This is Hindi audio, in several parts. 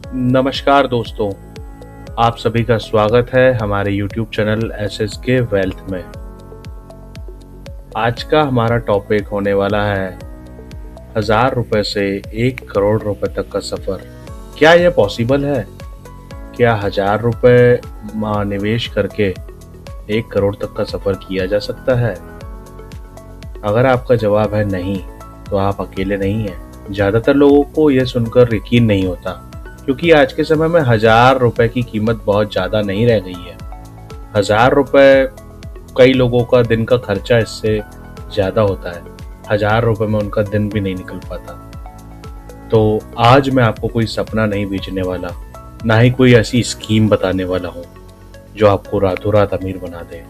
नमस्कार दोस्तों, आप सभी का स्वागत है हमारे YouTube चैनल SSK वेल्थ में। आज का हमारा टॉपिक होने वाला है 1000 रुपए से 1 करोड़ रुपए तक का सफर। क्या यह पॉसिबल है? क्या 1000 रुपए निवेश करके 1 करोड़ तक का सफर किया जा सकता है? अगर आपका जवाब है नहीं, तो आप अकेले नहीं हैं। ज्यादातर लोगों को यह सुनकर यकीन नहीं होता, क्योंकि आज के समय में 1000 रुपए की कीमत बहुत ज्यादा नहीं रह गई है। 1000 रुपए कई लोगों का दिन का खर्चा इससे ज्यादा होता है। 1000 रुपए में उनका दिन भी नहीं निकल पाता। तो आज मैं आपको कोई सपना नहीं बेचने वाला, ना ही कोई ऐसी स्कीम बताने वाला हूँ जो आपको रातों रात अमीर बना दे।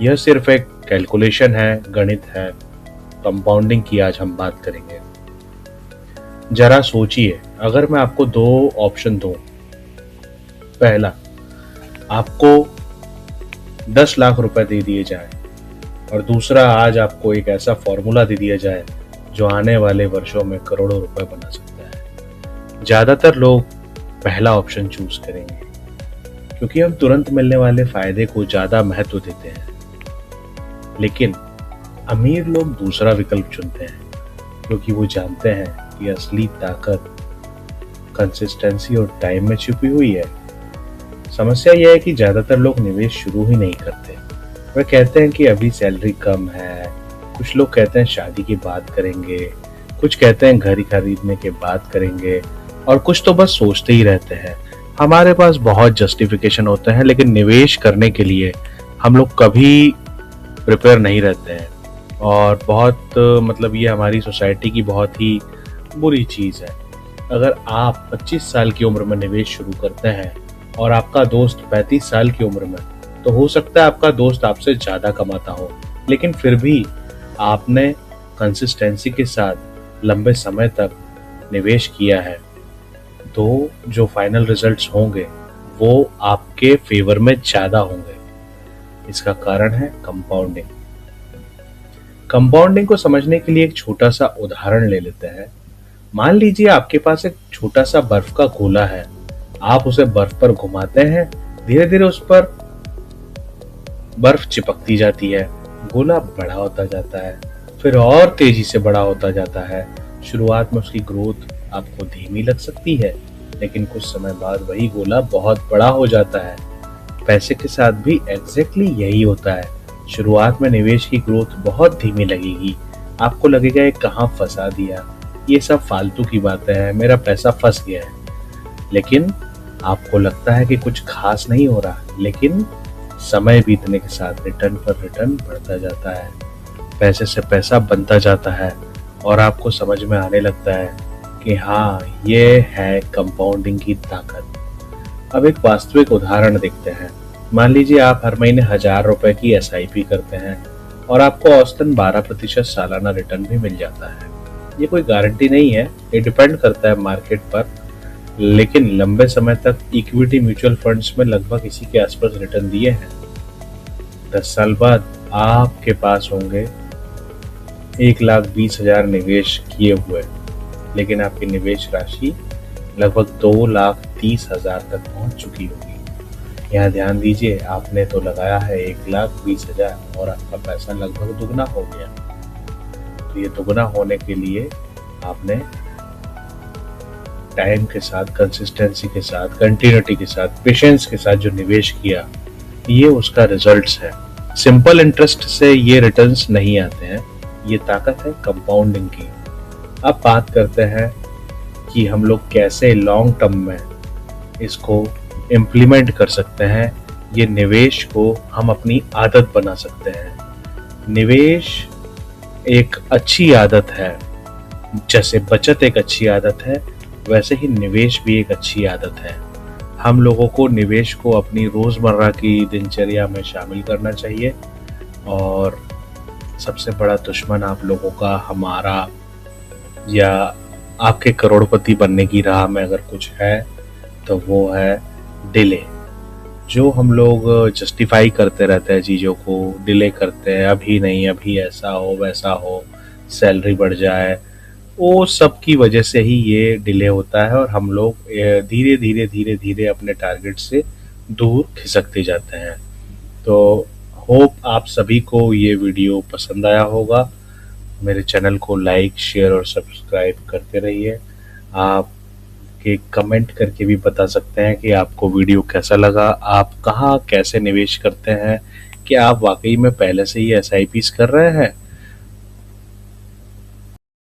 यह सिर्फ एक कैलकुलेशन है, गणित है। कंपाउंडिंग की आज हम बात करेंगे। जरा सोचिए, अगर मैं आपको 2 ऑप्शन दूं। पहला, आपको 10 लाख रुपए दे दिए जाए, और दूसरा, आज आपको एक ऐसा फॉर्मूला दे दिया जाए जो आने वाले वर्षों में करोड़ों रुपए बना सकता है। ज्यादातर लोग पहला ऑप्शन चूज करेंगे, क्योंकि हम तुरंत मिलने वाले फायदे को ज्यादा महत्व देते हैं। लेकिन अमीर लोग दूसरा विकल्प चुनते हैं, क्योंकि वो जानते हैं कि असली ताकत कंसिस्टेंसी और टाइम में छुपी हुई है। समस्या यह है कि ज्यादातर लोग निवेश शुरू ही नहीं करते। वे कहते हैं कि अभी सैलरी कम है, कुछ लोग कहते हैं शादी की बात करेंगे, कुछ कहते हैं घर खरीदने के बाद करेंगे, और कुछ तो बस सोचते ही रहते हैं। हमारे पास बहुत जस्टिफिकेशन होते हैं, लेकिन निवेश करने के लिए हम लोग कभी प्रिपेयर नहीं रहते हैं। और बहुत ये हमारी सोसाइटी की बहुत ही बुरी चीज है। अगर आप 25 साल की उम्र में निवेश शुरू करते हैं और आपका दोस्त 35 साल की उम्र में, तो हो सकता है आपका दोस्त आपसे ज्यादा कमाता हो, लेकिन फिर भी आपने कंसिस्टेंसी के साथ लंबे समय तक निवेश किया है, तो जो फाइनल रिजल्ट्स होंगे वो आपके फेवर में ज्यादा होंगे। इसका कारण है कंपाउंडिंग। कंपाउंडिंग को समझने के लिए एक छोटा सा उदाहरण ले लेते हैं। मान लीजिए आपके पास एक छोटा सा बर्फ का गोला है। आप उसे बर्फ पर घुमाते हैं, धीरे धीरे उस पर बर्फ चिपकती जाती है। गोला बड़ा होता जाता है, फिर और तेजी से बड़ा होता जाता है। शुरुआत में उसकी ग्रोथ आपको धीमी लग सकती है, लेकिन कुछ समय बाद वही गोला बहुत बड़ा हो जाता है। पैसे के साथ भी एग्जैक्टली यही होता है। शुरुआत में निवेश की ग्रोथ बहुत धीमी लगेगी। आपको लगेगा ये कहाँ फंसा दिया, ये सब फालतू की बातें हैं, मेरा पैसा फंस गया है। लेकिन आपको लगता है कि कुछ खास नहीं हो रहा, लेकिन समय बीतने के साथ रिटर्न पर रिटर्न बढ़ता जाता है। पैसे से पैसा बनता जाता है, और आपको समझ में आने लगता है कि हाँ, ये है कंपाउंडिंग की ताकत। अब एक वास्तविक उदाहरण देखते हैं। मान लीजिए आप हर महीने 1000 रुपए की SIP करते हैं, और आपको औसतन 12% सालाना रिटर्न भी मिल जाता है। ये कोई गारंटी नहीं है, ये डिपेंड करता है मार्केट पर, लेकिन लंबे समय तक इक्विटी म्यूचुअल फंड्स में लगभग इसी के आसपास रिटर्न दिए हैं। 10 साल बाद आपके पास होंगे 1,20,000 निवेश किए हुए, लेकिन आपकी निवेश राशि लगभग 2,30,000 तक पहुंच चुकी होगी। यहाँ ध्यान दीजिए, आपने तो लगाया है 1,20,000 और आपका पैसा लगभग दुगना हो गया। तो ये दुगना होने के लिए आपने टाइम के साथ, कंसिस्टेंसी के साथ, कंटिन्यूटी के साथ, पेशेंस के साथ जो निवेश किया, ये उसका रिजल्ट्स है। सिंपल इंटरेस्ट से ये रिटर्न्स नहीं आते हैं। ये ताकत है कंपाउंडिंग की। अब बात करते हैं कि हम लोग कैसे लॉन्ग टर्म में इसको इम्प्लीमेंट कर सकते हैं। ये निवेश को हम अपनी आदत बना सकते हैं। निवेश एक अच्छी आदत है। जैसे बचत एक अच्छी आदत है, वैसे ही निवेश भी एक अच्छी आदत है। हम लोगों को निवेश को अपनी रोजमर्रा की दिनचर्या में शामिल करना चाहिए। और सबसे बड़ा दुश्मन आप लोगों का, हमारा, या आपके करोड़पति बनने की राह में अगर कुछ है, तो वो है डिले। जो हम लोग जस्टिफाई करते रहते हैं, चीज़ों को डिले करते हैं, अभी नहीं, अभी ऐसा हो वैसा हो, सैलरी बढ़ जाए, वो सब की वजह से ही ये डिले होता है और हम लोग धीरे-धीरे अपने टारगेट से दूर खिसकते जाते हैं। तो होप आप सभी को ये वीडियो पसंद आया होगा। मेरे चैनल को लाइक, शेयर और सब्सक्राइब करते रहिए। आप के कमेंट करके भी बता सकते हैं कि आपको वीडियो कैसा लगा, आप कहाँ कैसे निवेश करते हैं, क्या आप वाक़ई में पहले से ही एसआईपीज़ कर रहे हैं?